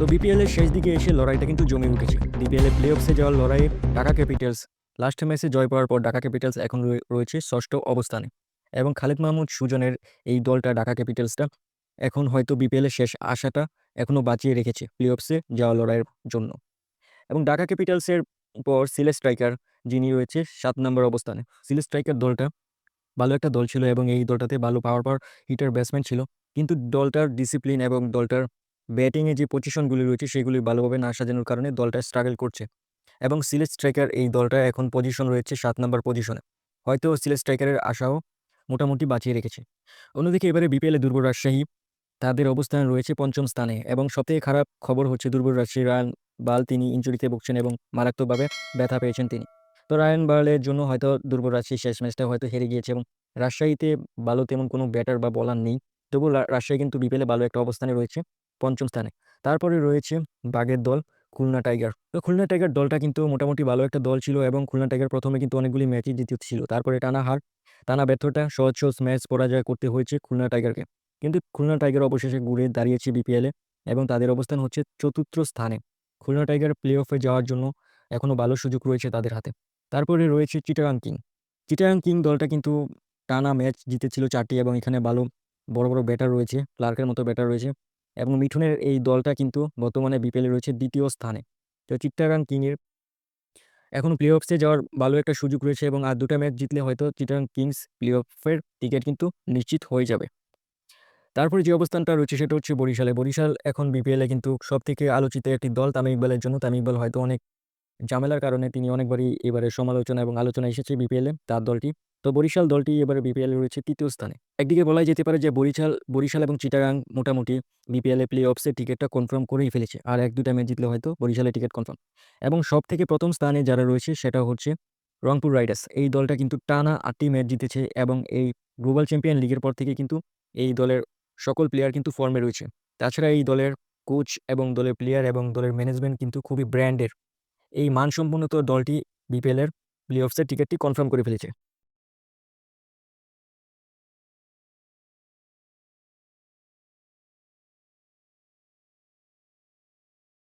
তো বিপিএল এর শেষ দিকে এসে লড়াইটা কিন্তু জমে উঠেছে। বিপিএল এর প্লে অফসে যাওয়ার লড়াইয়ে ঢাকা ক্যাপিটালস লাস্ট ম্যাচে জয় পাওয়ার পর ঢাকা ক্যাপিটালস এখন রয়েছে ষষ্ঠ অবস্থানে। এবং খালিদ মাহমুদ সুজনের এই দলটা ঢাকা ক্যাপিটালসটা এখন হয়তো বিপিএল এর শেষ আশাটা এখনো বাঁচিয়ে রেখেছে প্লে অফসে যাওয়া লড়াইয়ের জন্য। এবং ঢাকা ক্যাপিটালসের পর সিলেট স্ট্রাইকার যিনি রয়েছে 7 নম্বর অবস্থানে। সিলেট স্ট্রাইকার দলটা ভালো একটা দল ছিল এবং এই দলটাতে ভালো পাওয়ার হিটার ব্যাটসম্যান ছিল। কিন্তু দলটার ডিসিপ্লিন এবং দলটার ব্যাটিংয়ে যে পজিশনগুলি রয়েছে সেগুলি ভালোভাবে না সাজানোর কারণে দলটা স্ট্রাগল করছে। এবং সিলেট স্ট্রাইকার এই দলটা এখন পজিশন রয়েছে 7 নম্বর পজিশনে। হয়তো সিলেট স্ট্রাইকারের আশাও মোটামুটি বাঁচিয়ে রেখেছে। অন্যদিকে এবারে বিপিএলে দুর্বল রাজশাহী তাদের অবস্থান রয়েছে পঞ্চম স্থানে। এবং সবথেকে খারাপ খবর হচ্ছে দুর্বল রাজশাহী রায়ান বাল তিনি ইনজুরিতে ভুগছেন এবং মারাত্মকভাবে ব্যথা পেয়েছেন তিনি। তো রায়ান বার্লের জন্য হয়তো দুর্বল রাজশাহী শেষ ম্যাচটা হয়তো হেরে গিয়েছে। এবং রাজশাহীতে ভালো তেমন কোনো ব্যাটার বা বলার নেই। তবুও রাজশাহী কিন্তু বিপিএলে ভালো একটা অবস্থানে রয়েছে, পঞ্চম স্থানে। তারপরে রয়েছে বাগের দল খুলনা টাইগার। তো খুলনা টাইগার দলটা কিন্তু মোটামুটি ভালো একটা দল ছিল এবং খুলনা টাইগার প্রথমে কিন্তু অনেকগুলি ম্যাচই জিতেছিল, তারপরে টানা হার, টানা ব্যর্থতা, সহজ সহজ ম্যাচ পরাজয় করতে হয়েছে খুলনা টাইগারকে। কিন্তু খুলনা টাইগার অবশেষে ঘুরে দাঁড়িয়েছে বিপিএলে এবং তাদের অবস্থান হচ্ছে চতুর্থ স্থানে। খুলনা টাইগার প্লে অফে যাওয়ার জন্য এখনো ভালো সুযোগ রয়েছে তাদের হাতে। তারপরে রয়েছে চিটাগাং কিং। চিটাগাং কিং দলটা কিন্তু টানা ম্যাচ জিতেছিল 4টি এবং এখানে ভালো বড় বড় ব্যাটার রয়েছে, ক্লার্কের মতো ব্যাটার রয়েছে। এবং মিঠুনের এই দলটা কিন্তু বর্তমানে বিপিএলে রয়েছে দ্বিতীয় স্থানে। তো চিটাগাং কিংয়ের এখনো প্লে অফসে যাওয়ার ভালো একটা সুযোগ রয়েছে এবং আর 2টা ম্যাচ জিতলে হয়তো চিটাগাং কিংস প্লে অফের টিকিট কিন্তু নিশ্চিত হয়ে যাবে। তারপরে যে অবস্থানটা রয়েছে সেটা হচ্ছে বরিশালে। বরিশাল এখন বিপিএলে কিন্তু সবথেকে আলোচিত একটি দল তামিম ইকবালের জন্য। তামিম ইকবাল হয়তো অনেক ঝামেলার কারণে তিনি অনেকবারই এবারে সমালোচনা এবং আলোচনা এসেছে বিপিএলে তার দলটি। তো বরিশাল দলটি এবারে বিপিএলে রয়েছে তৃতীয় স্থানে। একদিকে বলাই যেতে পারে যে বরিশাল বরিশাল এবং চিটাগাং মোটামুটি বিপিএলে প্লে অফসের টিকিটটা কনফার্ম করেই ফেলেছে। আর 1-2টা ম্যাচ জিতলে হয়তো বরিশালের টিকিট কনফার্ম। এবং সবথেকে প্রথম স্থানে যারা রয়েছে সেটা হচ্ছে রংপুর রাইডার্স। এই দলটা কিন্তু টানা 8টি ম্যাচ জিতেছে এবং এই গ্লোবাল চ্যাম্পিয়ন লিগের পর থেকে কিন্তু এই দলের সকল প্লেয়ার কিন্তু ফর্মে রয়েছে। তাছাড়া এই দলের কোচ এবং দলের প্লেয়ার এবং দলের ম্যানেজমেন্ট কিন্তু খুবই ব্র্যান্ডের। এই মানসম্পন্ন দলটি বিপিএলের প্লে অফসের টিকিটটি কনফার্ম করে ফেলেছে।